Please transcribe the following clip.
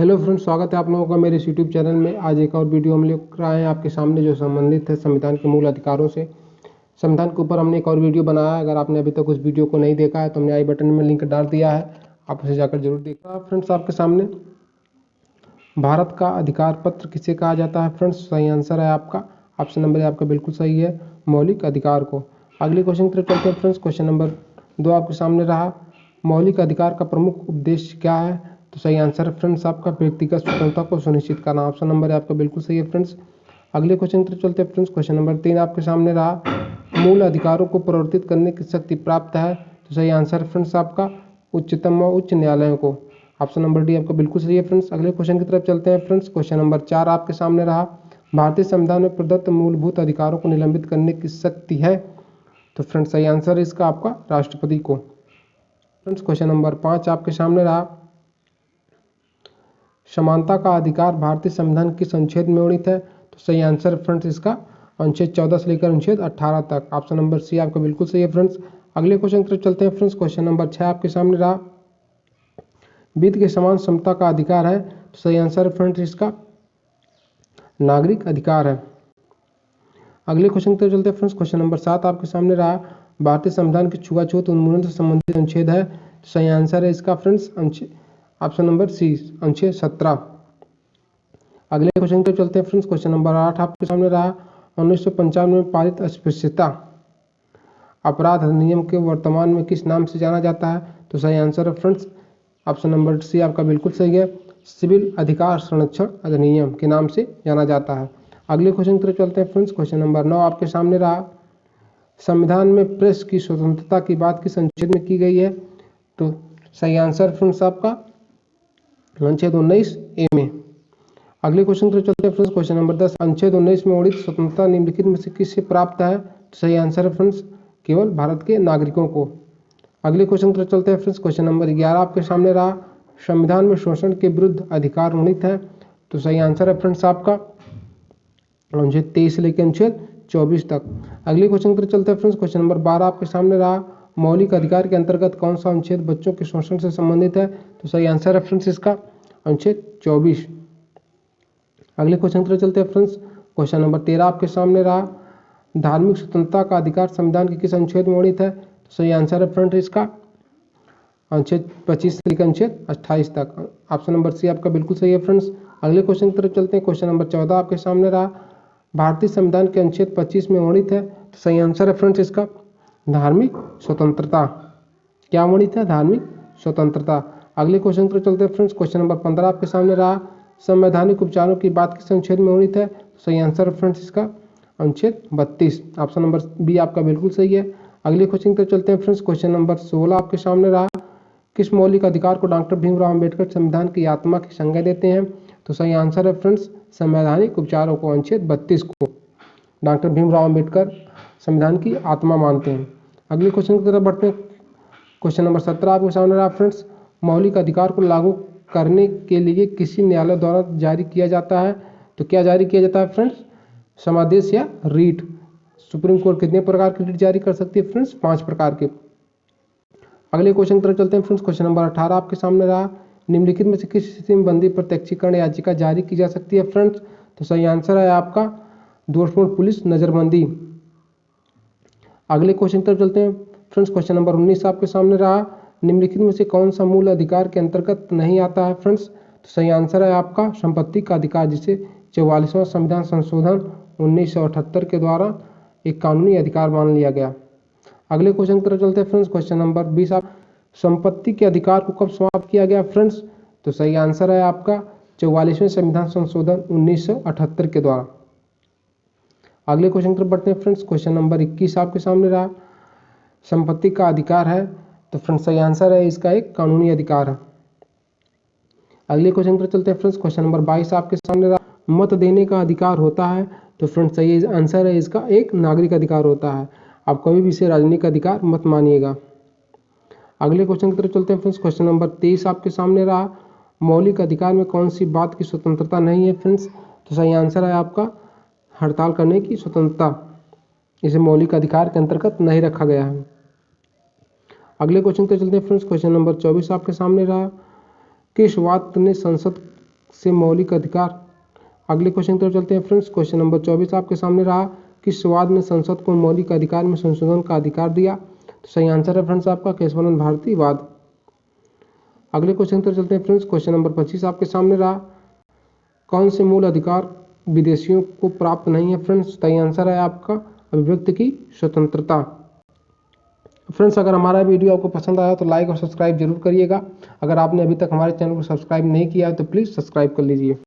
Hello friends, स्वागत है आप लोगों का मेरे इस यूट्यूब चैनल में। आज एक और वीडियो हम लेकर आए हैं आपके सामने जो संबंधित है संविधान के मूल अधिकारों से। संविधान के ऊपर हमने एक और वीडियो बनाया है। अगर आपने अभी तक उस वीडियो को नहीं देखा है तो हमने आई बटन में लिंक डाल दिया है, आप उसे जाकर जरूर देखा। फ्रेंड्स, आपके सामने भारत का अधिकार पत्र किसे कहा जाता है? फ्रेंड्स, सही आंसर है आपका ऑप्शन नंबर आपका बिल्कुल सही है, मौलिक अधिकार को। अगले क्वेश्चन की तरफ चलते हैं फ्रेंड्स। क्वेश्चन नंबर 2 आपके सामने रहा, मौलिक अधिकार का प्रमुख उद्देश्य क्या है? तो सही आंसर है फ्रेंड्स आपका व्यक्तिगत स्वतंत्रता को सुनिश्चित करना। ऑप्शन नंबर आपका बिल्कुल सही है फ्रेंड्स। अगले क्वेश्चन की तरफ चलते हैं फ्रेंड्स। क्वेश्चन नंबर 3 आपके सामने रहा, मूल अधिकारों को प्रवर्तित करने की शक्ति प्राप्त है? तो सही आंसर है फ्रेंड्स आपका उच्चतम व उच्च न्यायालयों को। ऑप्शन नंबर डी आपका बिल्कुल सही है फ्रेंड्स। अगले क्वेश्चन की तरफ चलते हैं फ्रेंड्स। क्वेश्चन नंबर 4 आपके सामने रहा, भारतीय संविधान में प्रदत्त मूलभूत अधिकारों को निलंबित करने की शक्ति है? तो फ्रेंड्स सही आंसर है इसका आपका राष्ट्रपति को। फ्रेंड्स, क्वेश्चन नंबर 5 आपके सामने रहा, समानता का अधिकार भारतीय संविधान किस अनुच्छेद में वर्णित है? तो सही आंसर फ्रेंड्स इसका अनुच्छेद 14 से लेकर अनुच्छेद 18 तक। ऑप्शन नंबर सी आपका बिल्कुल सही है फ्रेंड्स। अगले क्वेश्चन की तरफ चलते हैं फ्रेंड्स। क्वेश्चन नंबर 6 आपके सामने रहा, वित्त के समान समता का अधिकार है? तो सही आंसर फ्रेंड्स इसका नागरिक अधिकार है। अगले क्वेश्चन की तरफ चलते हैं फ्रेंड्स। क्वेश्चन नंबर 7 आपके सामने रहा, भारतीय संविधान की छुआछूत उन्मूलन से संबंधित अनुच्छेद है? तो सही आंसर है इसका फ्रेंड्स ऑप्शन नंबर सी अनुच्छेद 17। अगले क्वेश्चन की तरफ चलते हैं फ्रेंड्स। क्वेश्चन नंबर 8 आपके सामने रहा, 1995 में पारित अस्पृश्यता अपराध अधिनियम के वर्तमान में किस नाम से जाना जाता है? तो सही आंसर है फ्रेंड्स ऑप्शन नंबर सी आपका बिल्कुल सही है, सिविल अधिकार संरक्षण अधिनियम के नाम से जाना जाता है। अगले क्वेश्चन की तरफ चलते हैं फ्रेंड्स। क्वेश्चन नंबर 9 आपके सामने रहा, संविधान में प्रेस की स्वतंत्रता की बात किस अनुच्छेद में की गई है? तो सही आंसर फ्रेंड्स आपका अनुच्छेद 19 ए में। अगले क्वेश्चन की तरफ चलते हैं फ्रेंड्स। क्वेश्चन नंबर 10, अनुच्छेद 19 में वर्णित स्वतंत्रता निम्नलिखित में से किससे प्राप्त है? तो सही आंसर है फ्रेंड्स केवल भारत के नागरिकों को। अगले क्वेश्चन की तरफ चलते हैं फ्रेंड्स। क्वेश्चन नंबर 11 आपके सामने रहा, संविधान में शोषण के विरुद्ध अधिकार वर्णित है? तो सही आंसर है फ्रेंड्स आपका अनुच्छेद 23 से लेकर अनुच्छेद 24 तक। अगले क्वेश्चन की तरफ चलते हैं फ्रेंड्स। क्वेश्चन नंबर 12 आपके सामने रहा, मौलिक अधिकार के अंतर्गत कौन सा अनुच्छेद बच्चों के शोषण से संबंधित है? तो सही आंसर है फ्रेंड्स इसका अनुच्छेद 24। अगले क्वेश्चन की तरफ चलते हैं फ्रेंड्स। क्वेश्चन नंबर 13 आपके सामने रहा, धार्मिक स्वतंत्रता का अधिकार संविधान के किस अनुच्छेद में वर्णित है? तो सही आंसर है फ्रेंड्स इसका अनुच्छेद 25 से लेकर अनुच्छेद 28 तक। ऑप्शन नंबर सी आपका बिल्कुल सही है फ्रेंड्स। अगले क्वेश्चन की तरफ चलते हैं। क्वेश्चन नंबर 14 आपके सामने रहा, भारतीय संविधान के अनुच्छेद 25 में वर्णित है? तो सही आंसर है फ्रेंड्स इसका धार्मिक स्वतंत्रता। क्या वर्णित है? धार्मिक स्वतंत्रता। अगले क्वेश्चन की तरफ चलते हैं फ्रेंड्स। क्वेश्चन नंबर 15 आपके सामने रहा, संवैधानिक उपचारों की बात किस अनुच्छेद में वर्णित है? तो सही आंसर है फ्रेंड्स इसका अनुच्छेद 32। ऑप्शन नंबर बी आपका बिल्कुल सही है। अगले क्वेश्चन की तरफ चलते हैं फ्रेंड्स। क्वेश्चन नंबर 16 आपके सामने रहा, किस मौलिक अधिकार को डॉक्टर भीमराव अंबेडकर संविधान की आत्मा की संज्ञा देते हैं? तो सही आंसर है फ्रेंड्स संवैधानिक उपचारों को, अनुच्छेद 32 को डॉक्टर भीमराव अंबेडकर संविधान की आत्मा मानते हैं। अगले क्वेश्चन की तरफ बढ़ते हैं। क्वेश्चन नंबर 17 आपके सामने रहा फ्रेंड्स, मौलिक अधिकार को लागू करने के लिए किसी न्यायालय द्वारा जारी किया जाता है? तो क्या जारी किया जाता है फ्रेंड्स? समादेश या रीट। सुप्रीम कोर्ट कितने प्रकार की रीट जारी कर सकती है फ्रेंड्स? 5 प्रकार के। अगले क्वेश्चन की तरफ चलते हैं फ्रेंड्स। क्वेश्चन नंबर 18 आपके सामने रहा, निम्नलिखित में से किस स्थिति में बंदी प्रत्यक्षीकरण याचिका जारी की जा सकती है फ्रेंड्स? तो सही आंसर है आपका दोषपूर्ण पुलिस नजरबंदी। अगले क्वेश्चन की तरफ चलते हैं फ्रेंड्स। क्वेश्चन नंबर 19 आपके सामने रहा, निम्नलिखित में से कौन सा मूल अधिकार के अंतर्गत नहीं आता है फ्रेंड्स? तो सही आंसर है आपका संपत्ति का अधिकार, जिसे 44वां संविधान संशोधन 1978 के द्वारा एक कानूनी अधिकार मान लिया गया। अगले क्वेश्चन की तरफ चलते हैं फ्रेंड्स। क्वेश्चन नंबर 20 आप, संपत्ति के अधिकार को कब समाप्त किया गया फ्रेंड्स? तो सही आंसर है आपका 44वें संविधान संशोधन 1978 के द्वारा। अगले क्वेश्चन की तरफ बढ़ते हैं फ्रेंड्स। क्वेश्चन नंबर 21 आपके सामने रहा, संपत्ति का अधिकार है? तो फ्रेंड्स सही आंसर है इसका एक कानूनी अधिकार है। अगले क्वेश्चन की तरफ चलते हैं फ्रेंड्स। क्वेश्चन नंबर 22 आपके सामने रहा, मत देने का अधिकार होता है? तो फ्रेंड्स सही आंसर है इसका एक नागरिक अधिकार होता है। आप कभी भी इसे राजनीतिक अधिकार मत मानिएगा। अगले क्वेश्चन की तरफ चलते हैं फ्रेंड्स। क्वेश्चन नंबर 23 आपके सामने रहा, मौलिक अधिकार में कौन सी बात की स्वतंत्रता नहीं है फ्रेंड्स? तो सही आंसर है आपका हड़ताल करने की स्वतंत्रता, इसे मौलिक अधिकार के अंतर्गत नहीं रखा गया है। अगले क्वेश्चन की तरफ चलते हैं फ्रेंड्स। क्वेश्चन नंबर 24 आपके सामने रहा, किस वाद ने संसद से मौलिक अधिकार। अगले क्वेश्चन की तरफ चलते हैं फ्रेंड्स। क्वेश्चन नंबर 24 आपके सामने रहा, किस वाद ने संसद को मौलिक अधिकार में संशोधन का अधिकार दिया? तो सही आंसर है फ्रेंड्स आपका केशवानंद भारती वाद। अगले क्वेश्चन की तरफ चलते हैं फ्रेंड्स। क्वेश्चन नंबर 25 आपके सामने रहा, कौन से मूल अधिकार विदेशियों को प्राप्त नहीं है? फ्रेंड्स सही आंसर है आपका अभिव्यक्ति की स्वतंत्रता। फ्रेंड्स अगर हमारा वीडियो आपको पसंद आया तो लाइक और सब्सक्राइब जरूर करिएगा। अगर आपने अभी तक हमारे चैनल को सब्सक्राइब नहीं किया है तो प्लीज़ सब्सक्राइब कर लीजिए।